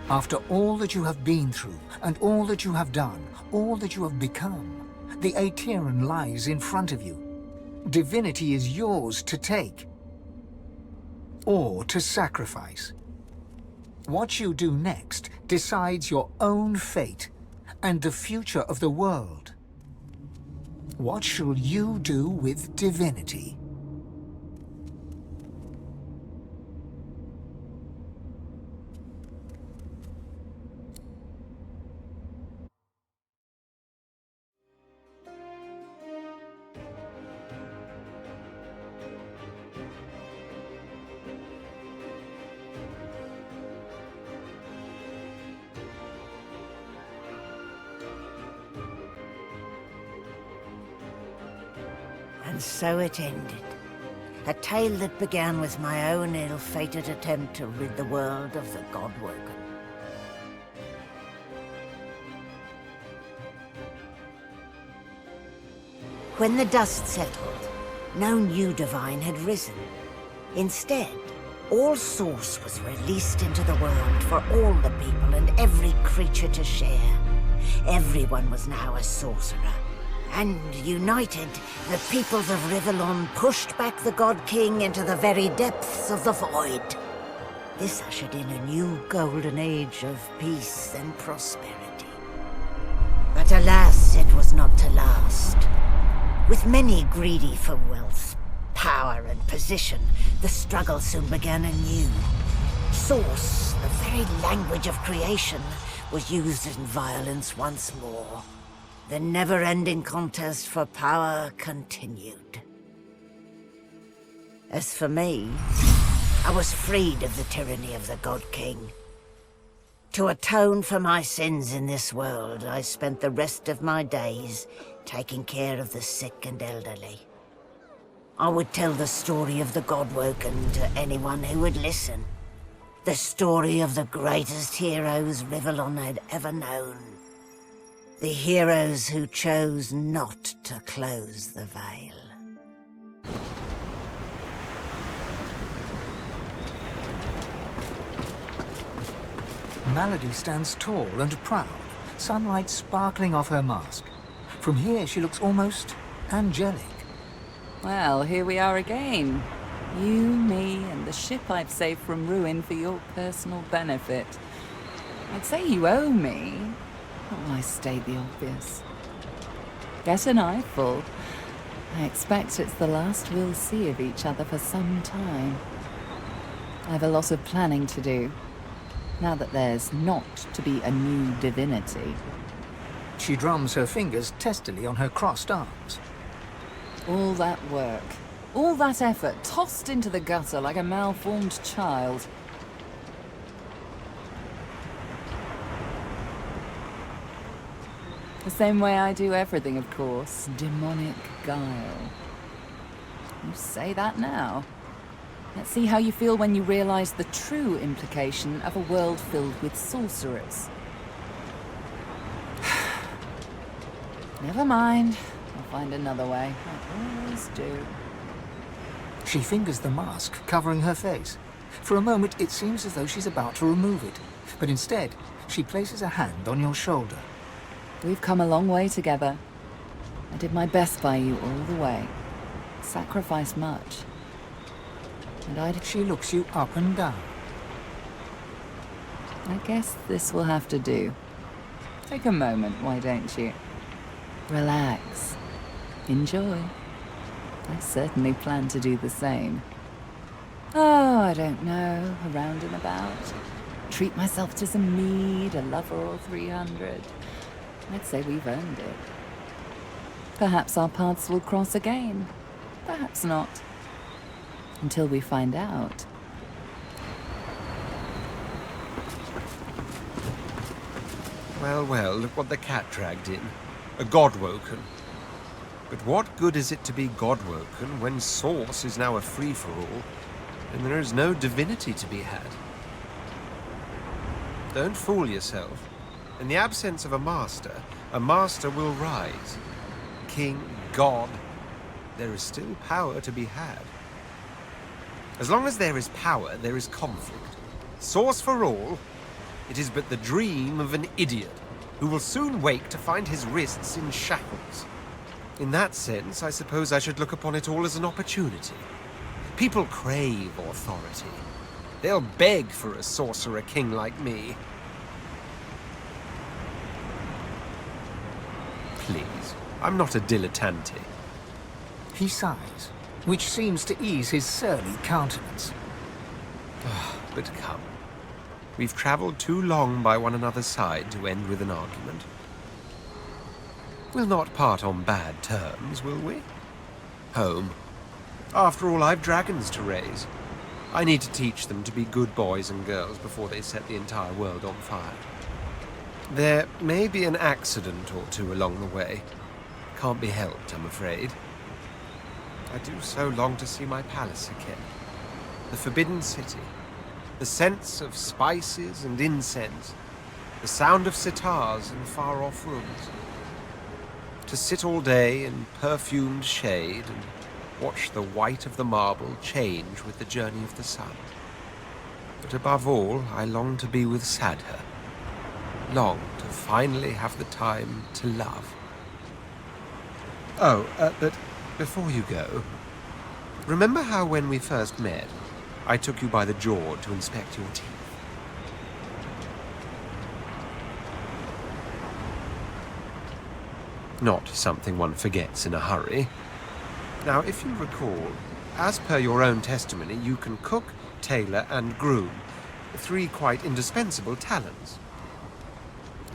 After all that you have been through, and all that you have done, all that you have become, the Aetheran lies in front of you. Divinity is yours to take, or to sacrifice. What you do next decides your own fate, and the future of the world. What shall you do with divinity? And so it ended. A tale that began with my own ill-fated attempt to rid the world of the Godwoken. When the dust settled, no new divine had risen. Instead, all Source was released into the world for all the people and every creature to share. Everyone was now a sorcerer. And united, the peoples of Rivellon pushed back the God King into the very depths of the void. This ushered in a new golden age of peace and prosperity. But alas, it was not to last. With many greedy for wealth, power and position, the struggle soon began anew. Source, the very language of creation, was used in violence once more. The never-ending contest for power continued. As for me, I was freed of the tyranny of the God King. To atone for my sins in this world, I spent the rest of my days taking care of the sick and elderly. I would tell the story of the Godwoken to anyone who would listen. The story of the greatest heroes Rivellon had ever known. The heroes who chose not to close the veil. Malady stands tall and proud, sunlight sparkling off her mask. From here she looks almost angelic. Well, here we are again. You, me, and the ship I've saved from ruin for your personal benefit. I'd say you owe me. But why state the obvious? Get an eyeful. I expect it's the last we'll see of each other for some time. I've a lot of planning to do, now that there's not to be a new divinity. She drums her fingers testily on her crossed arms. All that work, all that effort, tossed into the gutter like a malformed child. The same way I do everything, of course. Demonic guile. You say that now. Let's see how you feel when you realize the true implication of a world filled with sorcerers. Never mind. I'll find another way. I always do. She fingers the mask, covering her face. For a moment, it seems as though she's about to remove it. But instead, she places a hand on your shoulder. We've come a long way together. I did my best by you all the way. Sacrificed much. And She looks you up and down. I guess this will have to do. Take a moment, why don't you? Relax. Enjoy. I certainly plan to do the same. Oh, I don't know, around and about. Treat myself to some mead, a lover or 300. I'd say we've earned it. Perhaps our paths will cross again. Perhaps not. Until we find out. Well, well, look what the cat dragged in. A Godwoken. But what good is it to be Godwoken when Source is now a free-for-all, and there is no divinity to be had? Don't fool yourself. In the absence of a master will rise. King, God, there is still power to be had. As long as there is power, there is conflict. Source for all, It is but the dream of an idiot, who will soon wake to find his wrists in shackles. In that sense, I suppose I should look upon it all as an opportunity. People crave authority. They'll beg for a sorcerer king like me. Please, I'm not a dilettante. He sighs, which seems to ease his surly countenance. But come. We've travelled too long by one another's side to end with an argument. We'll not part on bad terms, will we? Home. After all, I've dragons to raise. I need to teach them to be good boys and girls before they set the entire world on fire. There may be an accident or two along the way. Can't be helped, I'm afraid. I do so long to see my palace again. The Forbidden City. The scents of spices and incense. The sound of sitars in far-off rooms. To sit all day in perfumed shade and watch the white of the marble change with the journey of the sun. But above all, I long to be with Sadher. Long to finally have the time to love. Oh, but before you go, remember how when we first met, I took you by the jaw to inspect your teeth? Not something one forgets in a hurry. Now, if you recall, as per your own testimony, you can cook, tailor, and groom, 3 quite indispensable talents.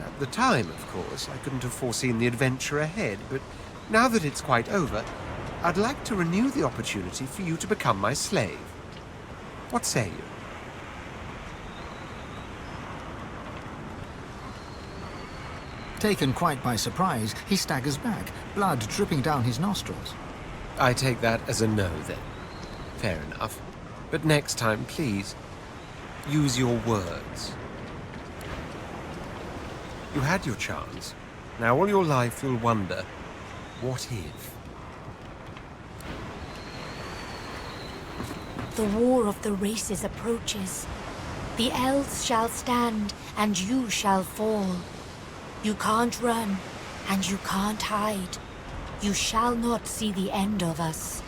At the time, of course, I couldn't have foreseen the adventure ahead, but now that it's quite over, I'd like to renew the opportunity for you to become my slave. What say you? Taken quite by surprise, he staggers back, blood dripping down his nostrils. I take that as a no, then. Fair enough. But next time, please, use your words. You had your chance. Now all your life you'll wonder, what if? The war of the races approaches. The elves shall stand, and you shall fall. You can't run, and you can't hide. You shall not see the end of us.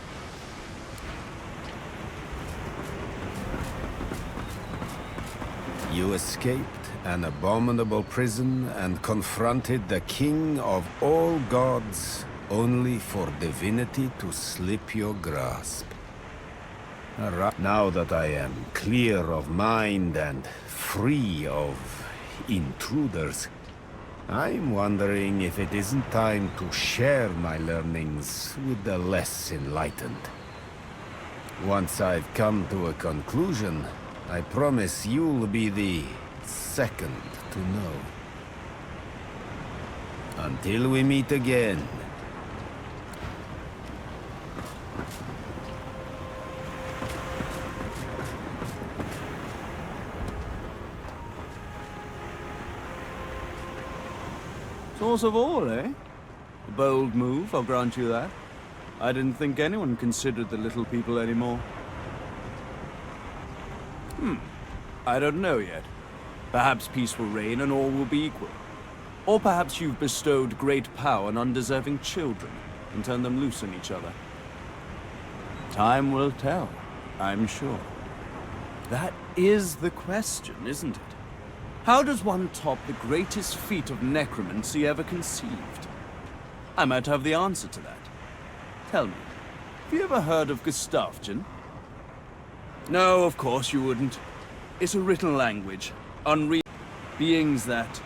You escaped an abominable prison and confronted the king of all gods, only for divinity to slip your grasp. Now that I am clear of mind and free of intruders, I'm wondering if it isn't time to share my learnings with the less enlightened. Once I've come to a conclusion, I promise you'll be the second to know. Until we meet again. Source of all, eh? A bold move, I'll grant you that. I didn't think anyone considered the little people anymore. I don't know yet. Perhaps peace will reign and all will be equal. Or perhaps you've bestowed great power on undeserving children and turned them loose on each other. Time will tell, I'm sure. That is the question, isn't it? How does one top the greatest feat of necromancy ever conceived? I might have the answer to that. Tell me, have you ever heard of Gustafsson? No, of course you wouldn't. It's a written language, unreal beings that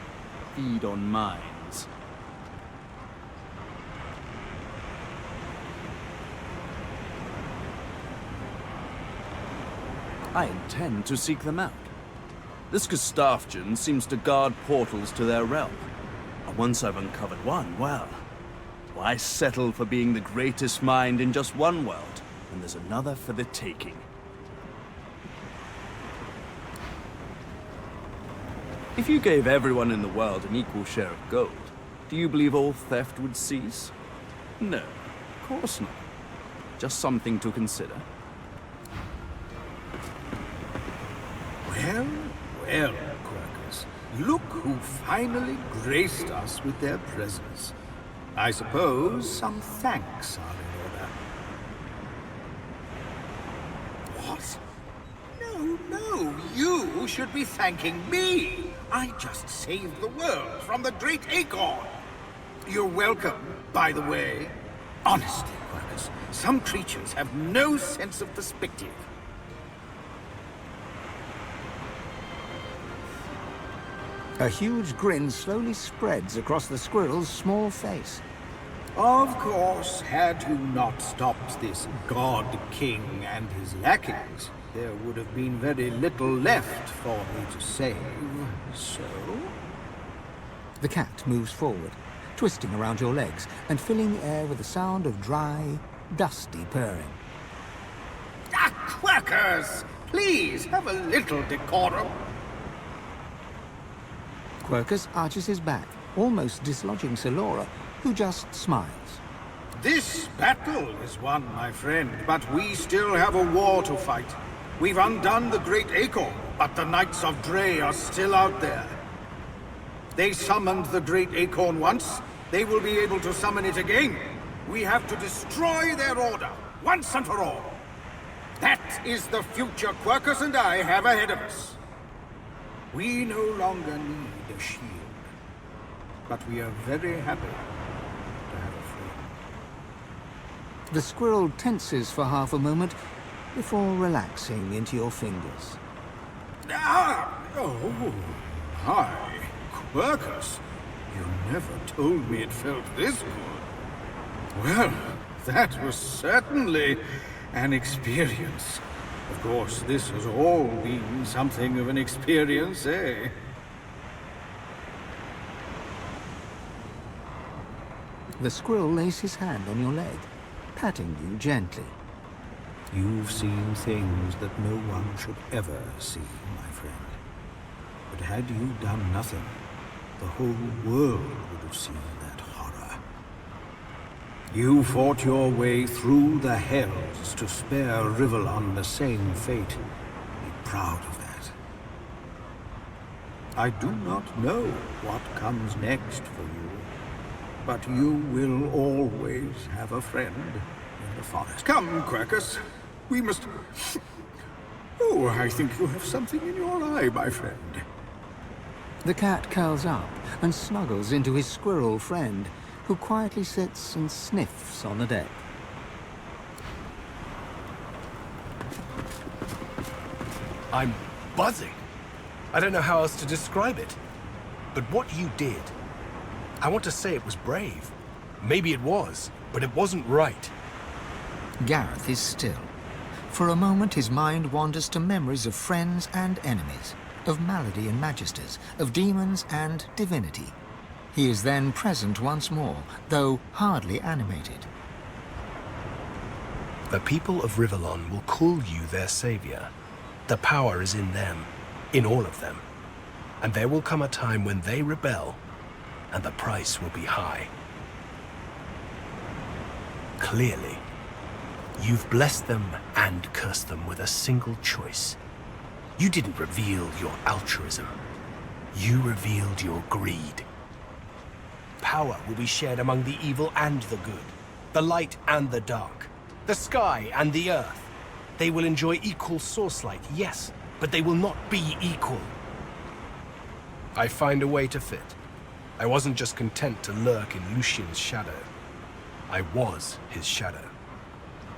feed on minds. I intend to seek them out. This Gustafsson seems to guard portals to their realm. And once I've uncovered one, well, why settle for being the greatest mind in just one world when there's another for the taking? If you gave everyone in the world an equal share of gold, do you believe all theft would cease? No, of course not. Just something to consider. Well, Quercus. Look who finally graced us with their presence. I suppose some thanks are in order. What? No, no, you should be thanking me. I just saved the world from the Great Acorn. You're welcome, by the way. Honestly, Marcus, some creatures have no sense of perspective. A huge grin slowly spreads across the squirrel's small face. Of course, had you not stopped this God King and his lackeys, there would have been very little left for me to save, so... The cat moves forward, twisting around your legs and filling the air with the sound of dry, dusty purring. Ah, Quackers! Please, have a little decorum. Quercus arches his back, almost dislodging Selora, who just smiles. This battle is won, my friend, but we still have a war to fight. We've undone the Great Acorn, but the Knights of Dre are still out there. They summoned the Great Acorn once. They will be able to summon it again. We have to destroy their order, once and for all. That is the future Quercus and I have ahead of us. We no longer need a shield, but we are very happy to have a friend. The squirrel tenses for half a moment before relaxing into your fingers. Ah! Oh, hi, Quercus. You never told me it felt this good. Well, that was certainly an experience. Of course, this has all been something of an experience, eh? The squirrel lays his hand on your leg, patting you gently. You've seen things that no one should ever see, my friend. But had you done nothing, the whole world would have seen that horror. You fought your way through the hells to spare Rivellon the same fate. Be proud of that. I do not know what comes next for you, but you will always have a friend in the forest. Come, Quercus. We must... Oh, I think you have something in your eye, my friend. The cat curls up and snuggles into his squirrel friend, who quietly sits and sniffs on the deck. I'm buzzing. I don't know how else to describe it. But what you did, I want to say it was brave. Maybe it was, but it wasn't right. Gareth is still. For a moment his mind wanders to memories of friends and enemies, of malady and magisters, of demons and divinity. He is then present once more, though hardly animated. The people of Rivellon will call you their savior. The power is in them, in all of them. And there will come a time when they rebel, and the price will be high. Clearly, you've blessed them and cursed them with a single choice. You didn't reveal your altruism. You revealed your greed. Power will be shared among the evil and the good, the light and the dark, the sky and the earth. They will enjoy equal source light, yes, but they will not be equal. I find a way to fit. I wasn't just content to lurk in Lucien's shadow. I was his shadow.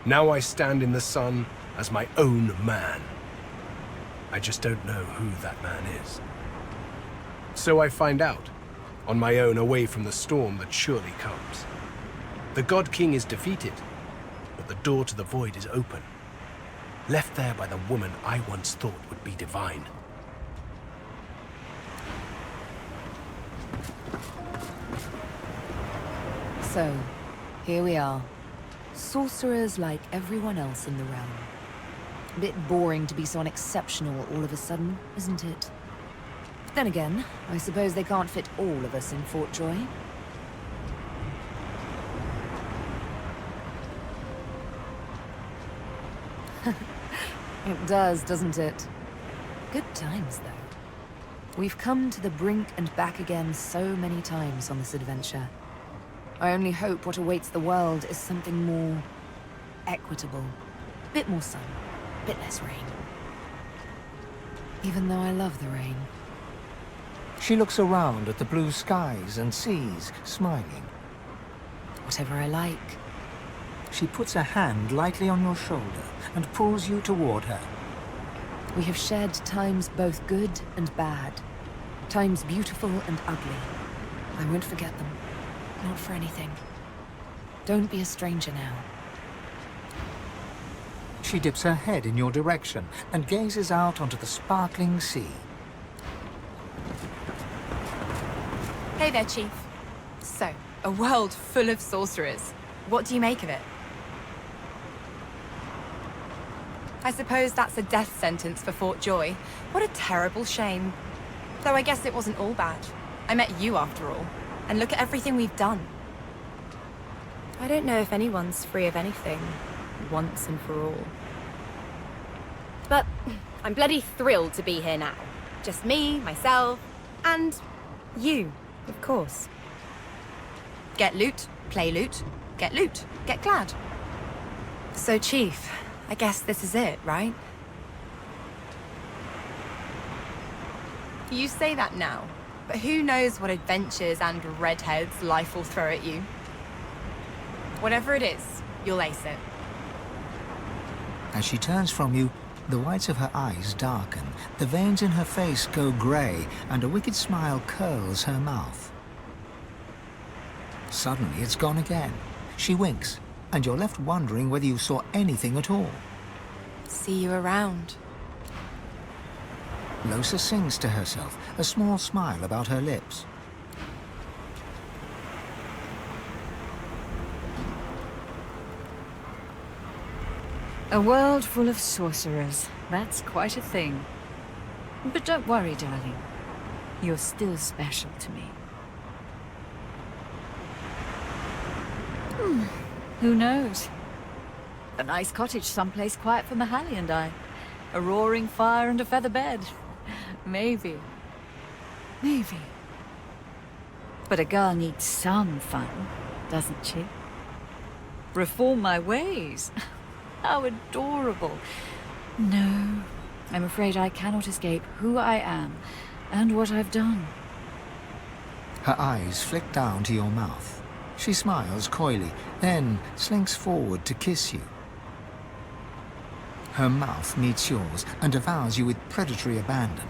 Now I stand in the sun as my own man. I just don't know who that man is. So I find out, on my own, away from the storm that surely comes. The God King is defeated, but the door to the void is open, left there by the woman I once thought would be divine. So, here we are. Sorcerers like everyone else in the realm. A bit boring to be so unexceptional all of a sudden, isn't it? Then again, I suppose they can't fit all of us in Fort Joy. It does, doesn't it? Good times, though. We've come to the brink and back again so many times on this adventure. I only hope what awaits the world is something more equitable. Bit more sun, bit less rain. Even though I love the rain. She looks around at the blue skies and seas, smiling. Whatever I like. She puts a hand lightly on your shoulder and pulls you toward her. We have shared times both good and bad. Times beautiful and ugly. I won't forget them. Not for anything. Don't be a stranger now. She dips her head in your direction and gazes out onto the sparkling sea. Hey there, Chief. So, a world full of sorcerers. What do you make of it? I suppose that's a death sentence for Fort Joy. What a terrible shame. Though I guess it wasn't all bad. I met you after all. And look at everything we've done. I don't know if anyone's free of anything, once and for all. But I'm bloody thrilled to be here now. Just me, myself, and you, of course. Get loot, play loot, get loot, get glad. So, Chief, I guess this is it, right? You say that now, but who knows what adventures and redheads life will throw at you. Whatever it is, you'll ace it. As she turns from you, the whites of her eyes darken, the veins in her face go grey, and a wicked smile curls her mouth. Suddenly it's gone again. She winks, and you're left wondering whether you saw anything at all. See you around. Lohse sings to herself, a small smile about her lips. A world full of sorcerers. That's quite a thing. But don't worry, darling. You're still special to me. Who knows? A nice cottage someplace quiet for Mahalia and I. A roaring fire and a feather bed. Maybe. Maybe. But a girl needs some fun, doesn't she? Reform my ways. How adorable. No, I'm afraid I cannot escape who I am and what I've done. Her eyes flick down to your mouth. She smiles coyly, then slinks forward to kiss you. Her mouth meets yours and devours you with predatory abandon.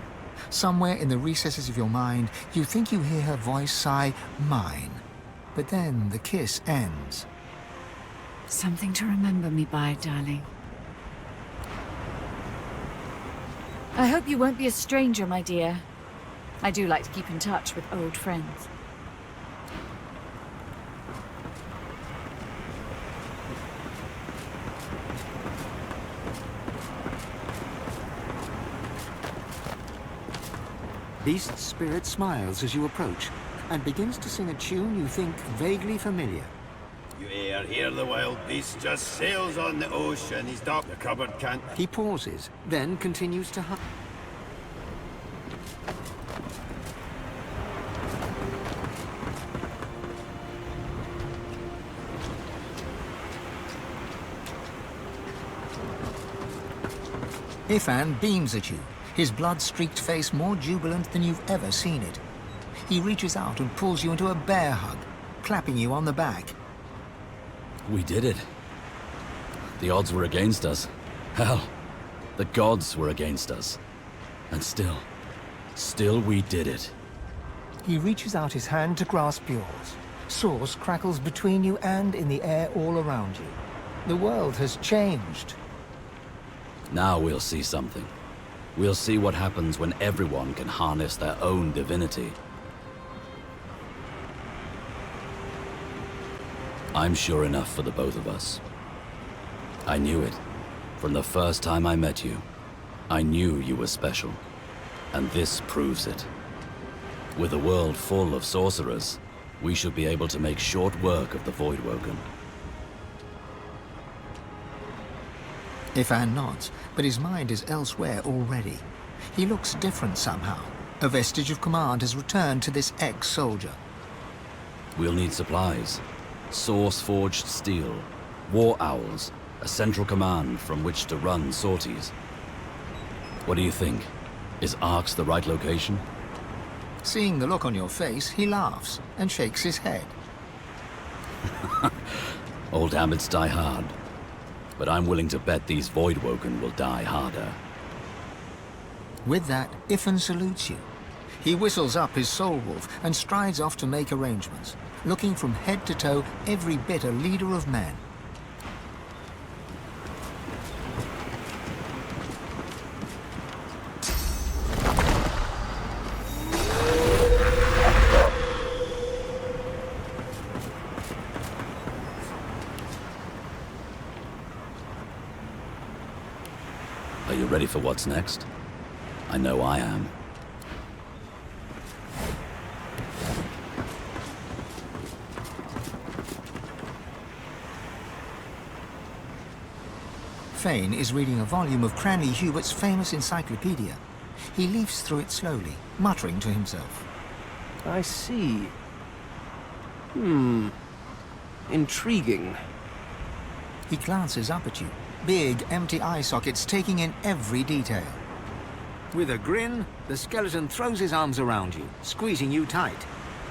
Somewhere in the recesses of your mind, you think you hear her voice sigh, "Mine." But then the kiss ends. Something to remember me by, darling. I hope you won't be a stranger, my dear. I do like to keep in touch with old friends. Beast Spirit smiles as you approach and begins to sing a tune you think vaguely familiar. You hear the wild beast just sails on the ocean. He's dark, the cupboard can't... He pauses, then continues to hum. Ifan beams at you, his blood-streaked face more jubilant than you've ever seen it. He reaches out and pulls you into a bear hug, clapping you on the back. We did it. The odds were against us. Hell, the gods were against us. And still we did it. He reaches out his hand to grasp yours. Source crackles between you and in the air all around you. The world has changed. Now we'll see something. We'll see what happens when everyone can harness their own divinity. I'm sure enough for the both of us. I knew it. From the first time I met you, I knew you were special. And this proves it. With a world full of sorcerers, we should be able to make short work of the Voidwoken. Ifan nods, but his mind is elsewhere already. He looks different somehow, A vestige of command has returned to this ex-soldier. We'll need supplies. Source-forged steel, war owls, a central command from which to run sorties. What do you think? Is Arx the right location? Seeing the look on your face, he laughs and shakes his head. Old habits die hard. But I'm willing to bet these Voidwoken will die harder. With that, Ifan salutes you. He whistles up his soul wolf and strides off to make arrangements, looking from head to toe every bit a leader of men. Are you ready for what's next? I know I am. Fane is reading a volume of Cranley Hubert's famous encyclopedia. He leafs through it slowly, muttering to himself. I see. Intriguing. He glances up at you, big, empty eye sockets taking in every detail. With a grin, the skeleton throws his arms around you, squeezing you tight.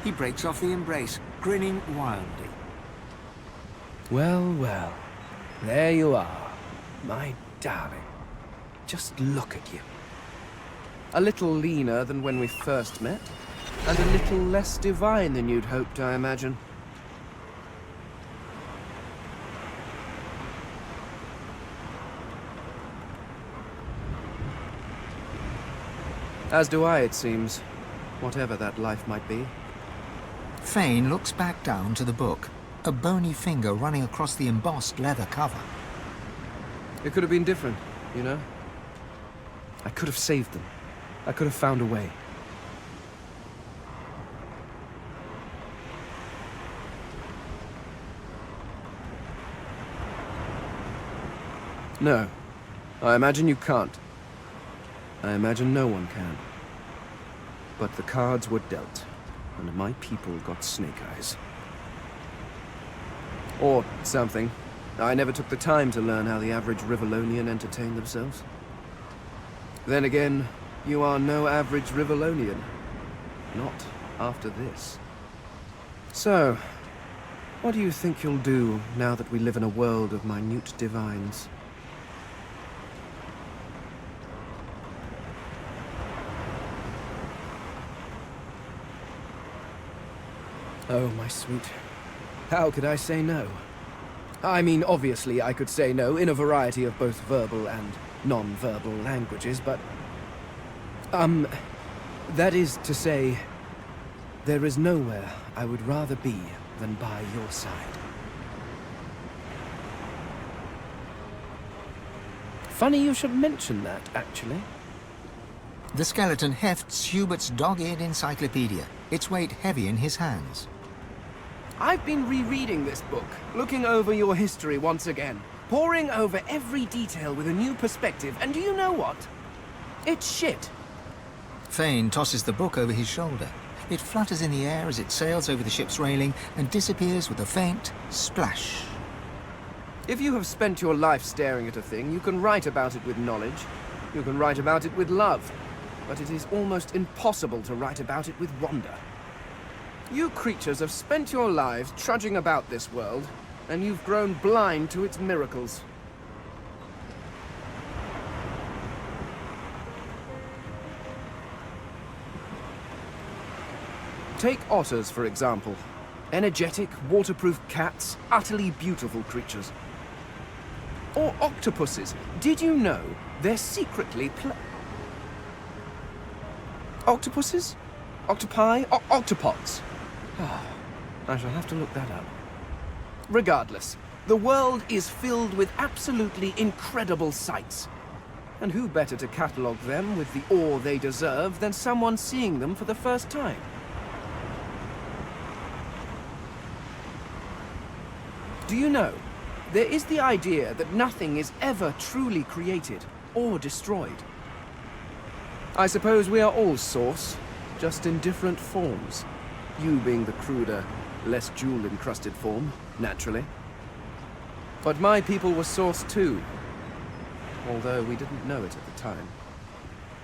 He breaks off the embrace, grinning wildly. Well, well. There you are, my darling. Just look at you. A little leaner than when we first met, and a little less divine than you'd hoped, I imagine. As do I, it seems. Whatever that life might be. Fane looks back down to the book, a bony finger running across the embossed leather cover. It could have been different, you know? I could have saved them. I could have found a way. No. I imagine you can't. I imagine no one can. But the cards were dealt, and my people got snake eyes. Or something. I never took the time to learn how the average Rivellonian entertained themselves. Then again, you are no average Rivellonian. Not after this. So, what do you think you'll do now that we live in a world of minute divines? Oh, my sweet. How could I say no? I mean, obviously I could say no in a variety of both verbal and non-verbal languages, but... that is to say, there is nowhere I would rather be than by your side. Funny you should mention that, actually. The skeleton hefts Hubert's dog-eared encyclopedia, its weight heavy in his hands. I've been rereading this book, looking over your history once again, poring over every detail with a new perspective, and do you know what? It's shit. Fane tosses the book over his shoulder. It flutters in the air as it sails over the ship's railing and disappears with a faint splash. If you have spent your life staring at a thing, you can write about it with knowledge. You can write about it with love. But it is almost impossible to write about it with wonder. You creatures have spent your lives trudging about this world, and you've grown blind to its miracles. Take otters, for example. Energetic, waterproof cats, utterly beautiful creatures. Or octopuses. Did you know they're secretly Octopuses? Octopi? Octopods? I shall have to look that up. Regardless, the world is filled with absolutely incredible sights. And who better to catalogue them with the awe they deserve than someone seeing them for the first time? Do you know, there is the idea that nothing is ever truly created or destroyed. I suppose we are all Source, just in different forms. You being the cruder, less jewel-encrusted form, naturally. But my people were Source too, although we didn't know it at the time.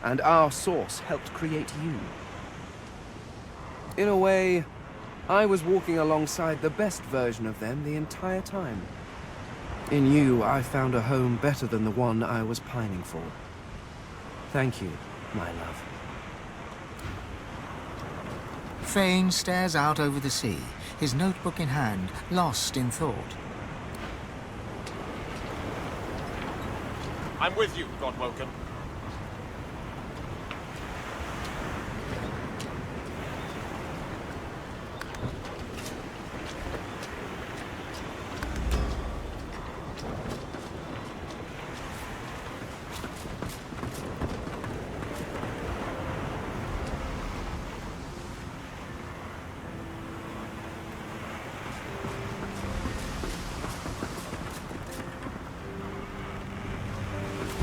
And our Source helped create you. In a way, I was walking alongside the best version of them the entire time. In you, I found a home better than the one I was pining for. Thank you, my love. Fane stares out over the sea, his notebook in hand, lost in thought. I'm with you, Godwoken.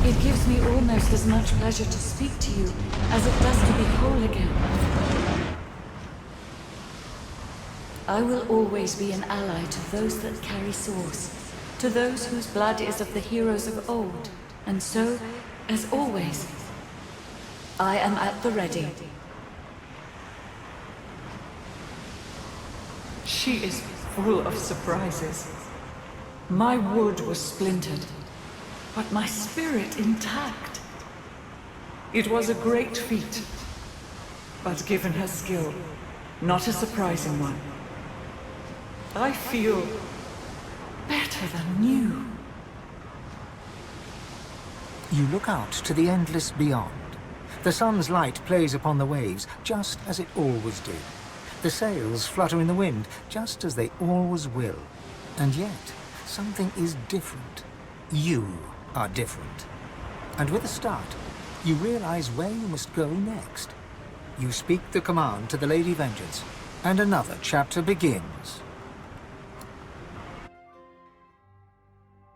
It gives me almost as much pleasure to speak to you as it does to be whole again. I will always be an ally to those that carry Source, to those whose blood is of the heroes of old, and so, as always, I am at the ready. She is full of surprises. My wood was splintered, but my spirit intact. It was a great feat, but given her skill, not a surprising one. I feel better than new. You look out to the endless beyond. The sun's light plays upon the waves, just as it always did. The sails flutter in the wind, just as they always will. And yet, something is different. You are different. And with a start, you realize where you must go next. You speak the command to the Lady Vengeance, and another chapter begins.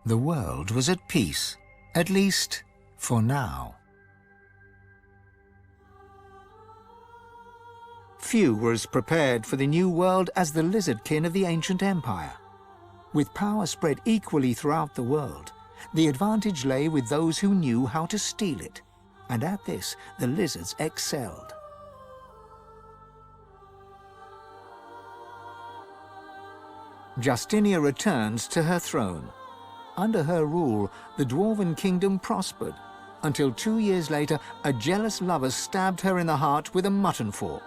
The world was at peace, at least for now. Few were as prepared for the new world as the lizardkin of the ancient empire. With power spread equally throughout the world, the advantage lay with those who knew how to steal it, and at this the lizards excelled. Justinia returned to her throne. Under her rule, the Dwarven kingdom prospered, until 2 years later a jealous lover stabbed her in the heart with a mutton fork.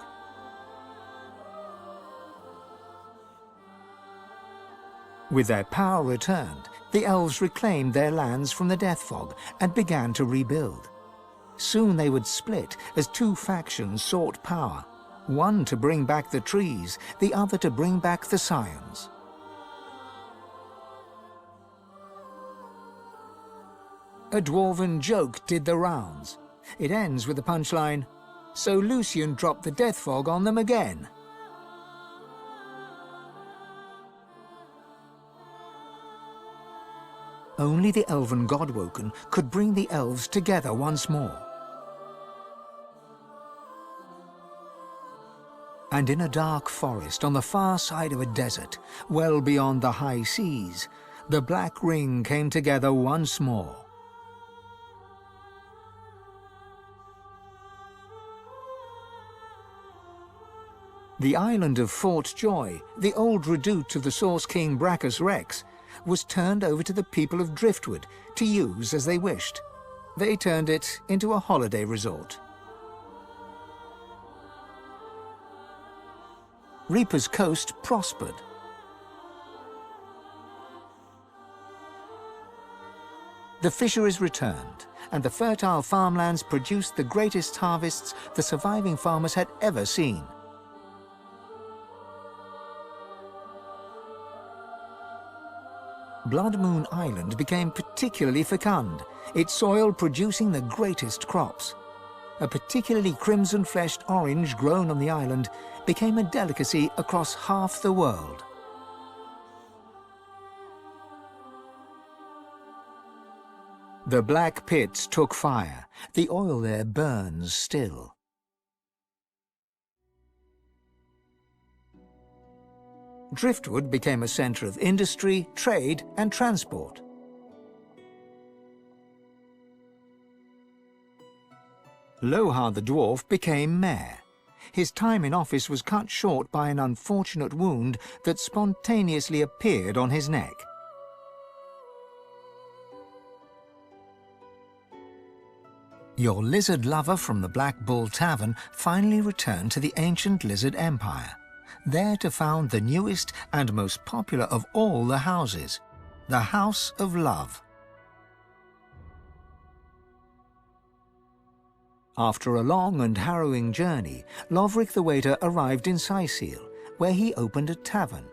With their power returned, the elves reclaimed their lands from the Death Fog and began to rebuild. Soon they would split as two factions sought power, one to bring back the trees, the other to bring back the Scions. A dwarven joke did the rounds. It ends with the punchline, "So Lucian dropped the Death Fog on them again." Only the elven Godwoken could bring the elves together once more. And in a dark forest on the far side of a desert, well beyond the high seas, the Black Ring came together once more. The island of Fort Joy, the old redoubt of the Source King Brachus Rex, was turned over to the people of Driftwood to use as they wished. They turned it into a holiday resort. Reaper's Coast prospered. The fisheries returned, and the fertile farmlands produced the greatest harvests the surviving farmers had ever seen. Blood Moon Island became particularly fecund, its soil producing the greatest crops. A particularly crimson-fleshed orange grown on the island became a delicacy across half the world. The black pits took fire. The oil there burns still. Driftwood became a centre of industry, trade, and transport. Lohar the dwarf became mayor. His time in office was cut short by an unfortunate wound that spontaneously appeared on his neck. Your lizard lover from the Black Bull Tavern finally returned to the ancient Lizard Empire, there to found the newest and most popular of all the houses, the House of Love. After a long and harrowing journey, Lovric the waiter arrived in Sicil, where he opened a tavern.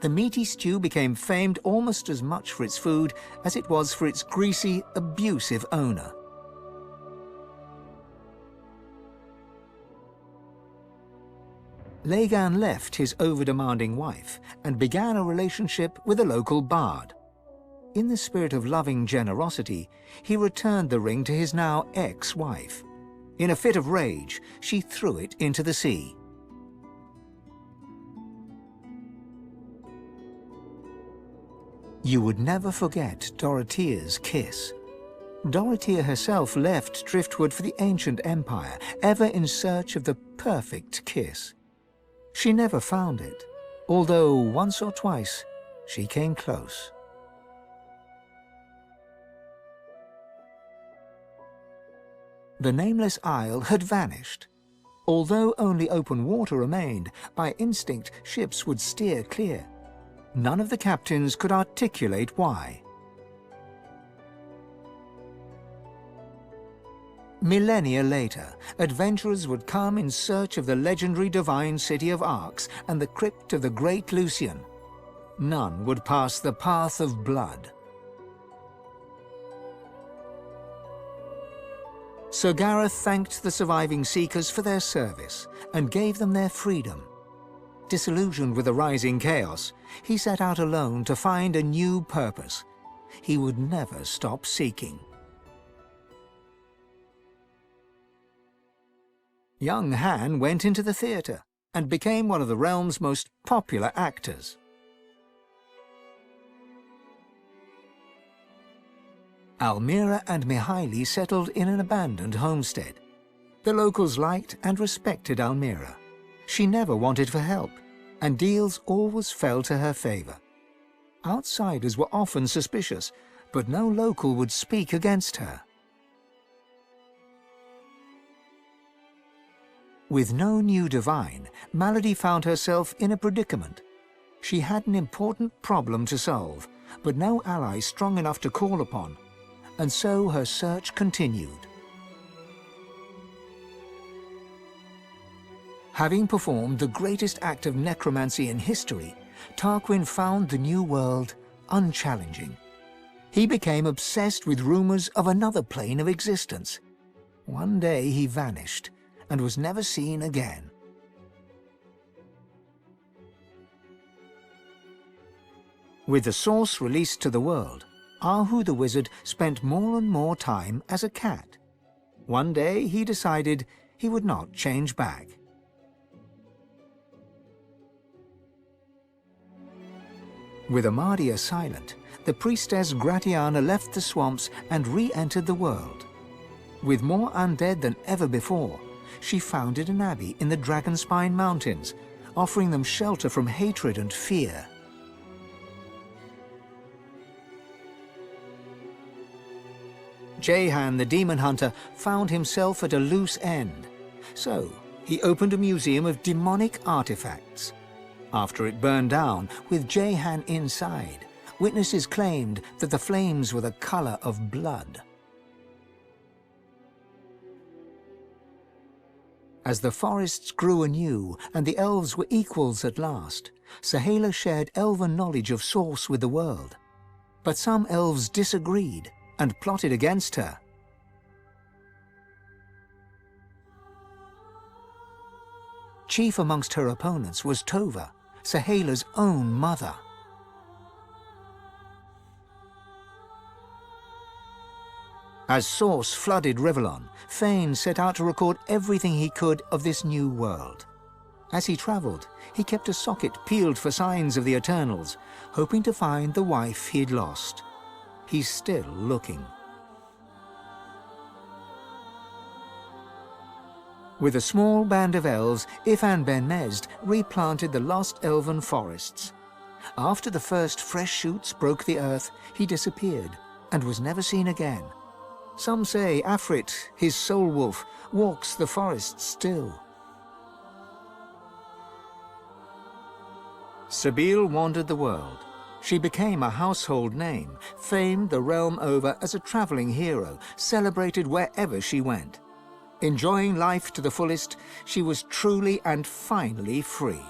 The meaty stew became famed almost as much for its food as it was for its greasy, abusive owner. Lagan left his over-demanding wife and began a relationship with a local bard. In the spirit of loving generosity, he returned the ring to his now ex-wife. In a fit of rage, she threw it into the sea. You would never forget Dorothea's kiss. Dorothea herself left Driftwood for the ancient empire, ever in search of the perfect kiss. She never found it, although once or twice she came close. The nameless isle had vanished. Although only open water remained, by instinct ships would steer clear. None of the captains could articulate why. Millennia later, adventurers would come in search of the legendary divine city of Arx and the crypt of the great Lucian. None would pass the path of blood. Sir Gareth thanked the surviving Seekers for their service and gave them their freedom. Disillusioned with the rising chaos, he set out alone to find a new purpose. He would never stop seeking. Young Han went into the theatre and became one of the realm's most popular actors. Almira and Mihaili settled in an abandoned homestead. The locals liked and respected Almira. She never wanted for help, and deals always fell to her favor. Outsiders were often suspicious, but no local would speak against her. With no new divine, Malady found herself in a predicament. She had an important problem to solve, but no ally strong enough to call upon, and so her search continued. Having performed the greatest act of necromancy in history, Tarquin found the new world unchallenging. He became obsessed with rumors of another plane of existence. One day he vanished and was never seen again. With the source released to the world, Ahu the wizard spent more and more time as a cat. One day he decided he would not change back. With Amadia silent, the priestess Gratiana left the swamps and re-entered the world. With more undead than ever before, she founded an abbey in the Dragonspine Mountains, offering them shelter from hatred and fear. Jehan the demon hunter found himself at a loose end, so he opened a museum of demonic artifacts. After it burned down, with Jehan inside, witnesses claimed that the flames were the color of blood. As the forests grew anew and the elves were equals at last, Sahala shared elven knowledge of source with the world. But some elves disagreed and plotted against her. Chief amongst her opponents was Tova, Sahala's own mother. As Source flooded Rivellon, Fane set out to record everything he could of this new world. As he travelled, he kept a socket peeled for signs of the Eternals, hoping to find the wife he'd lost. He's still looking. With a small band of elves, Ifan Ben Mesd replanted the lost elven forests. After the first fresh shoots broke the earth, he disappeared and was never seen again. Some say Afrit, his soul wolf, walks the forests still. Sabine wandered the world. She became a household name, famed the realm over as a traveling hero, celebrated wherever she went. Enjoying life to the fullest, she was truly and finally free.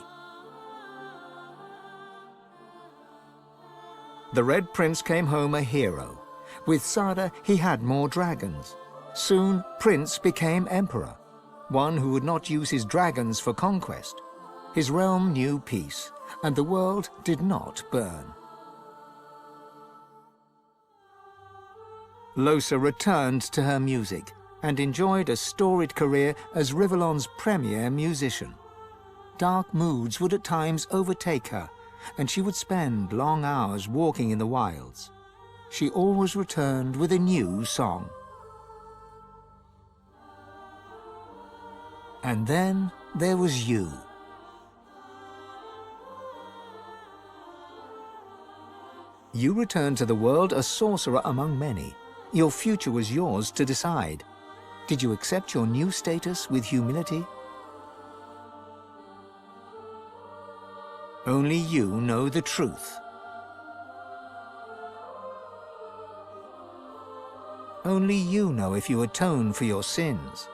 The Red Prince came home a hero. With Sada, he had more dragons. Soon, Prince became Emperor, one who would not use his dragons for conquest. His realm knew peace, and the world did not burn. Lohse returned to her music and enjoyed a storied career as Rivellon's premier musician. Dark moods would at times overtake her, and she would spend long hours walking in the wilds. She always returned with a new song. And then there was you. You returned to the world a sorcerer among many. Your future was yours to decide. Did you accept your new status with humility? Only you know the truth. Only you know if you atone for your sins.